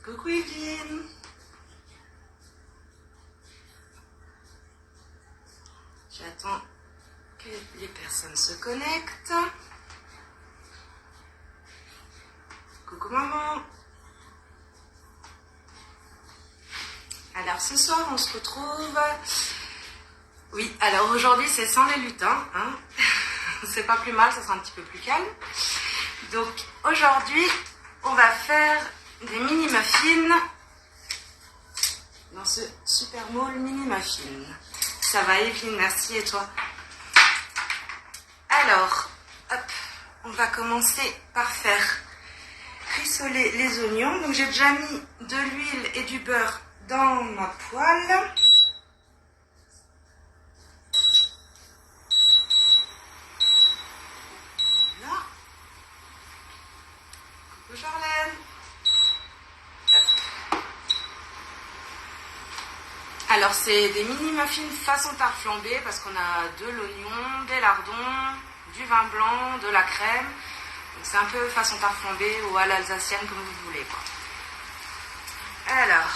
Coucou Evelyne. J'attends que les personnes se connectent. Coucou maman. Alors ce soir on se retrouve. Oui, alors aujourd'hui c'est sans les lutins. Hein. C'est pas plus mal, ça sera un petit peu plus calme. Donc aujourd'hui on va faire des mini muffins dans ce super moule mini muffins. Ça va Evelyne, merci, et toi? Alors, hop, on va commencer par faire rissoler les oignons. Donc j'ai déjà mis de l'huile et du beurre dans ma poêle. Voilà. Coucou Charlène. Hop. Alors c'est des mini muffins façon tarte flambée parce qu'on a de l'oignon, des lardons, du vin blanc, de la crème. Donc c'est un peu façon tarte flambée ou à l'alsacienne comme vous voulez, quoi. Alors,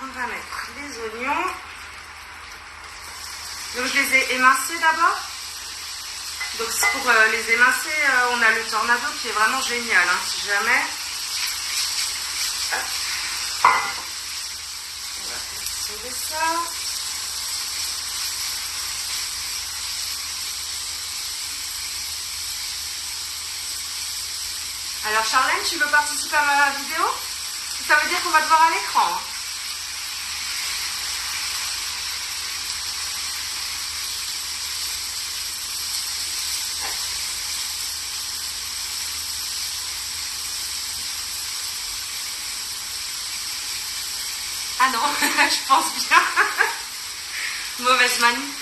on va mettre les oignons. Donc je les ai émincés d'abord. Donc pour les émincer, on a le Tornado qui est vraiment génial, hein, si jamais. Hop. On va faire sauver ça. Alors Charlène, tu veux participer à ma vidéo? Ça veut dire qu'on va te voir à l'écran. Hein. Ah non, je pense bien. Mauvaise manie.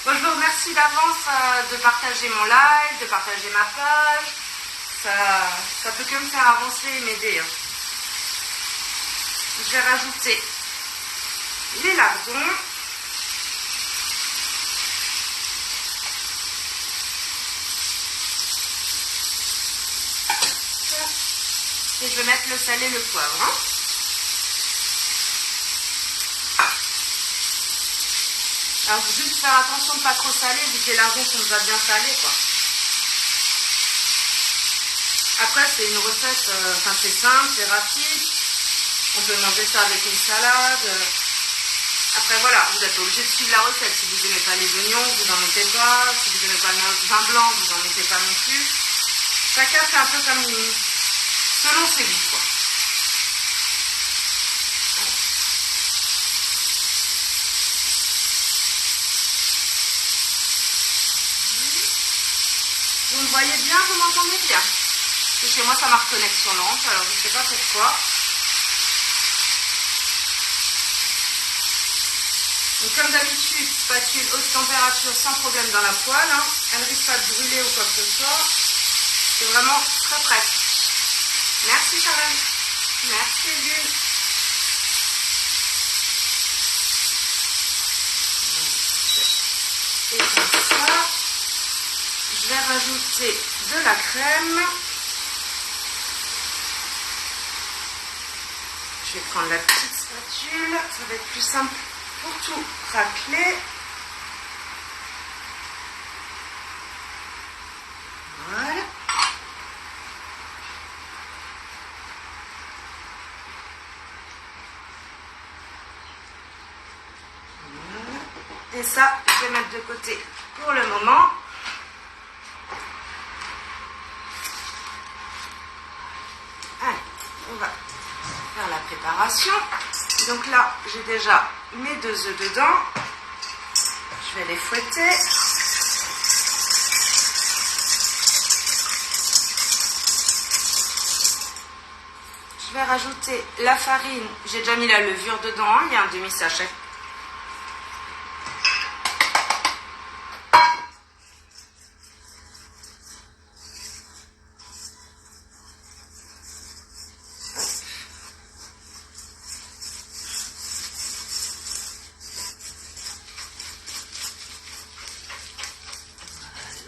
Bon, je vous remercie d'avance de partager mon live, de partager ma page. Ça peut que me faire avancer et m'aider. Hein. Je vais rajouter les lardons. Et je vais mettre le sel et le poivre. Hein. Alors, faut juste faire attention de ne pas trop saler, vu que les lardons sont déjà bien salés, quoi. Après, c'est une recette, c'est simple, c'est rapide. On peut manger ça avec une salade. Après, voilà, vous n'êtes pas obligé de suivre la recette. Si vous n'aimez pas les oignons, vous n'en mettez pas. Si vous n'aimez pas le vin blanc, vous n'en mettez pas non plus. Chacun fait un peu comme selon ses goûts, quoi. Vous me voyez bien, vous m'entendez bien? Parce que chez moi, ça marque connexion lente, alors je ne sais pas pourquoi. Donc comme d'habitude, spatule haute température sans problème dans la poêle. Hein. Elle ne risque pas de brûler ou quoi que ce soit. C'est vraiment très prêt. Merci Charlène. Merci Evelyne. Et comme ça, je vais rajouter de la crème. Je vais prendre la petite spatule. Ça va être plus simple pour tout racler. Voilà. Et ça, je vais mettre de côté pour le moment. Allez, on va faire la préparation. Donc là, j'ai déjà mes 2 œufs dedans. Je vais les fouetter. Je vais rajouter la farine. J'ai déjà mis la levure dedans. Hein. Il y a un demi-sachet.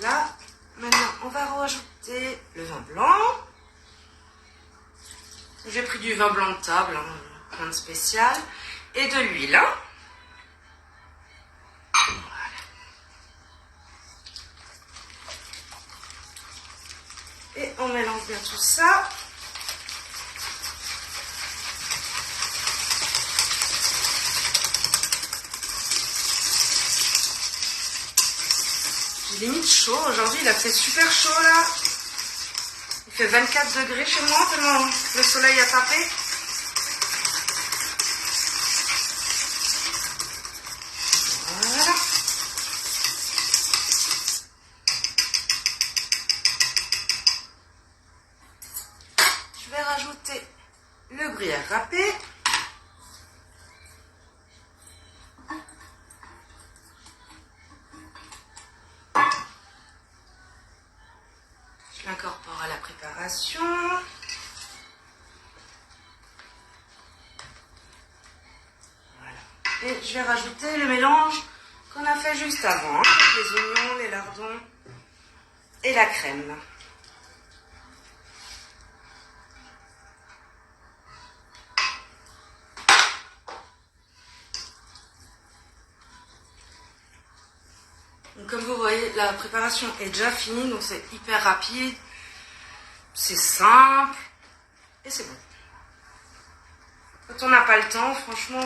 Là, maintenant, on va rajouter le vin blanc. Je vais pris du vin blanc de table, hein, rien de spécial, et de l'huile. Hein. Et on mélange bien tout ça. J'ai limite chaud. Aujourd'hui, il a fait super chaud là. Il fait 24 degrés chez moi tellement le soleil a tapé. Voilà. Je vais rajouter le gruyère râpé. Je l'incorpore à la préparation. Voilà. Et je vais rajouter le mélange qu'on a fait juste avant, hein, avec les oignons, les lardons et la crème. Donc, comme vous voyez, la préparation est déjà finie, donc c'est hyper rapide, c'est simple et c'est bon. Quand on n'a pas le temps, franchement,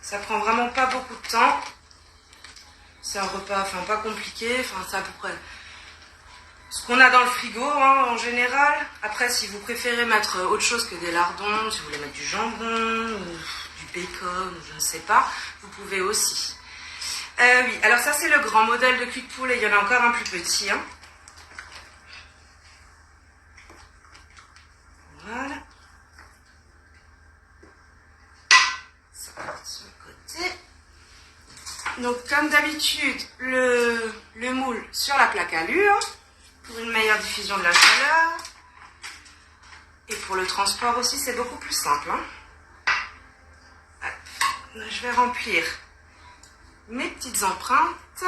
ça prend vraiment pas beaucoup de temps. C'est un repas, enfin pas compliqué, enfin c'est à peu près ce qu'on a dans le frigo hein, en général. Après, si vous préférez mettre autre chose que des lardons, si vous voulez mettre du jambon ou du bacon, ou je ne sais pas, vous pouvez aussi. Oui, alors ça c'est le grand modèle de cuit de poulet, il y en a encore un plus petit. Hein. Voilà. Ça va de ce côté. Donc comme d'habitude, le moule sur la plaque à lure pour une meilleure diffusion de la chaleur. Et pour le transport aussi, c'est beaucoup plus simple. Hein. Je vais remplir mes petites empreintes.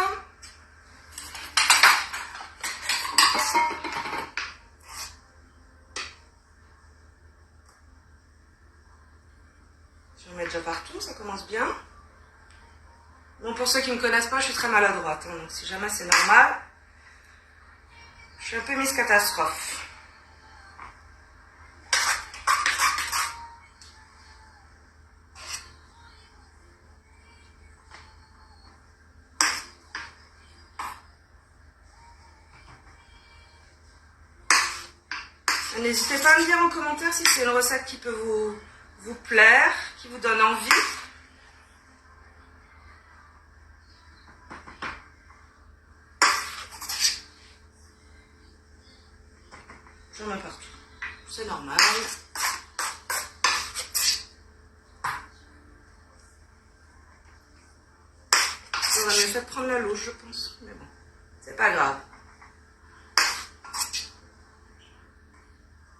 Je vais mettre déjà partout, ça commence bien. Bon, pour ceux qui ne me connaissent pas, je suis très maladroite, hein, donc si jamais c'est normal, je suis un peu Miss Catastrophe. N'hésitez pas à me dire en commentaire si c'est une recette qui peut vous plaire, qui vous donne envie. J'en mets partout. C'est normal. J'aurais mieux fait de prendre la louche, je pense. Mais bon, c'est pas grave.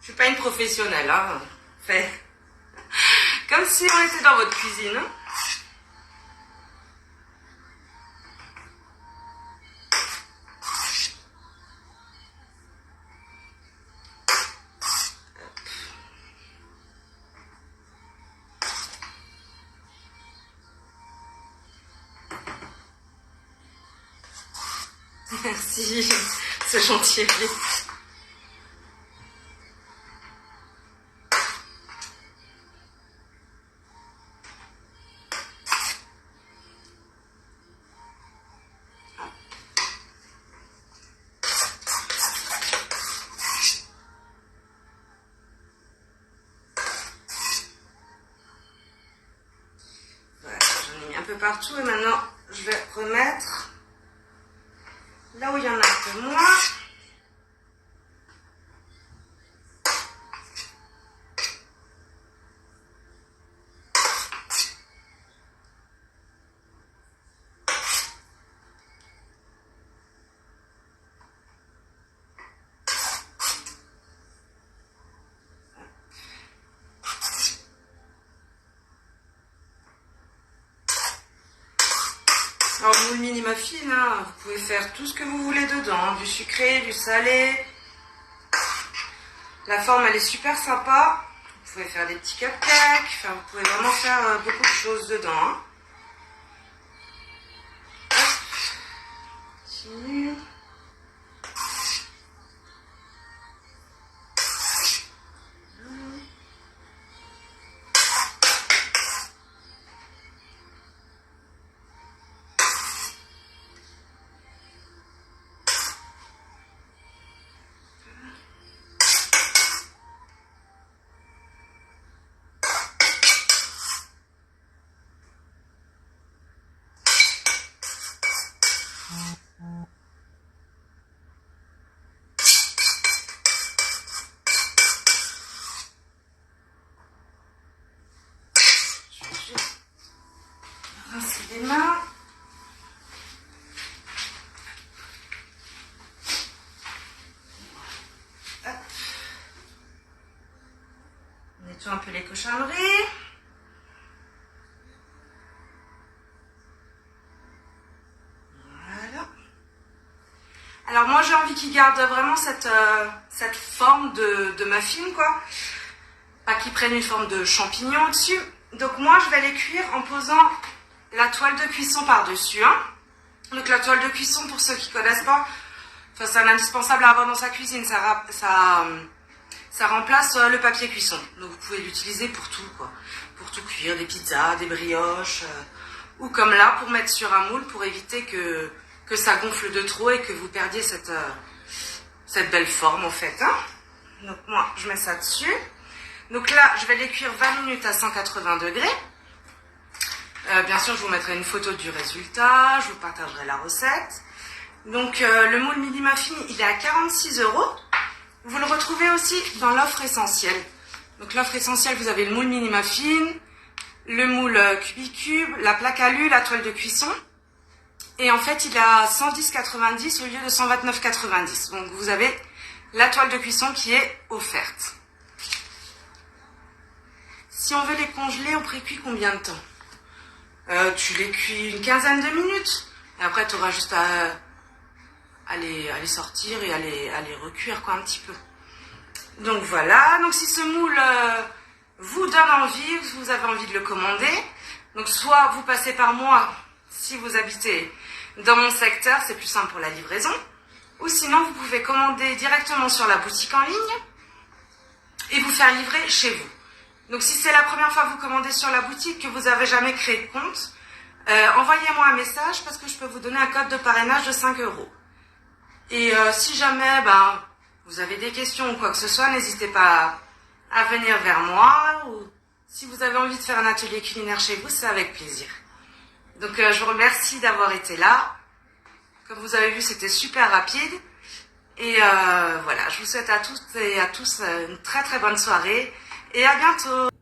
Je suis pas une professionnelle, hein. Fait comme si on était dans votre cuisine. Hein. Merci, c'est gentil. Voilà, j'en ai mis un peu partout et maintenant je vais remettre là où il y en a un peu moins. Alors, moule mini muffin, hein, vous pouvez faire tout ce que vous voulez dedans, hein, du sucré, du salé. La forme, elle est super sympa. Vous Vous pouvez faire des petits cupcakes, enfin, vous pouvez vraiment faire beaucoup de choses dedans. Hein. Continue. Rincer les mains. Hop. On nettoie un peu les cochonneries. Voilà. Alors moi j'ai envie qu'ils gardent vraiment cette forme de muffin, quoi. Pas qu'ils prennent une forme de champignon au-dessus. Donc moi je vais les cuire en posant la toile de cuisson par-dessus. Hein. Donc la toile de cuisson, pour ceux qui ne connaissent pas, c'est un indispensable à avoir dans sa cuisine. Ça remplace le papier cuisson. Donc vous pouvez l'utiliser pour tout, quoi. Pour tout cuire, des pizzas, des brioches, ou comme là, pour mettre sur un moule, pour éviter que ça gonfle de trop et que vous perdiez cette belle forme, en fait. Hein. Donc moi, je mets ça dessus. Donc là, je vais les cuire 20 minutes à 180 degrés. Bien sûr, je vous mettrai une photo du résultat, je vous partagerai la recette. Donc, le moule mini muffin, il est à 46 €. Vous le retrouvez aussi dans l'offre essentielle. Donc, l'offre essentielle, vous avez le moule mini muffin, le moule Cubicube, la plaque alu, la toile de cuisson. Et en fait, il est à 110,90 au lieu de 129,90. Donc, vous avez la toile de cuisson qui est offerte. Si on veut les congeler, on précuit combien de temps ? Tu les cuis une quinzaine de minutes. Et après, tu auras juste à les sortir et à les recuire, quoi, un petit peu. Donc voilà. Donc si ce moule vous donne envie, vous avez envie de le commander, donc soit vous passez par moi si vous habitez dans mon secteur, c'est plus simple pour la livraison, ou sinon vous pouvez commander directement sur la boutique en ligne et vous faire livrer chez vous. Donc si c'est la première fois que vous commandez sur la boutique, que vous n'avez jamais créé de compte, envoyez-moi un message parce que je peux vous donner un code de parrainage de 5 €. Et si jamais vous avez des questions ou quoi que ce soit, n'hésitez pas à venir vers moi. Ou si vous avez envie de faire un atelier culinaire chez vous, c'est avec plaisir. Donc je vous remercie d'avoir été là. Comme vous avez vu, c'était super rapide. Et voilà, je vous souhaite à toutes et à tous une très très bonne soirée. Et à bientôt!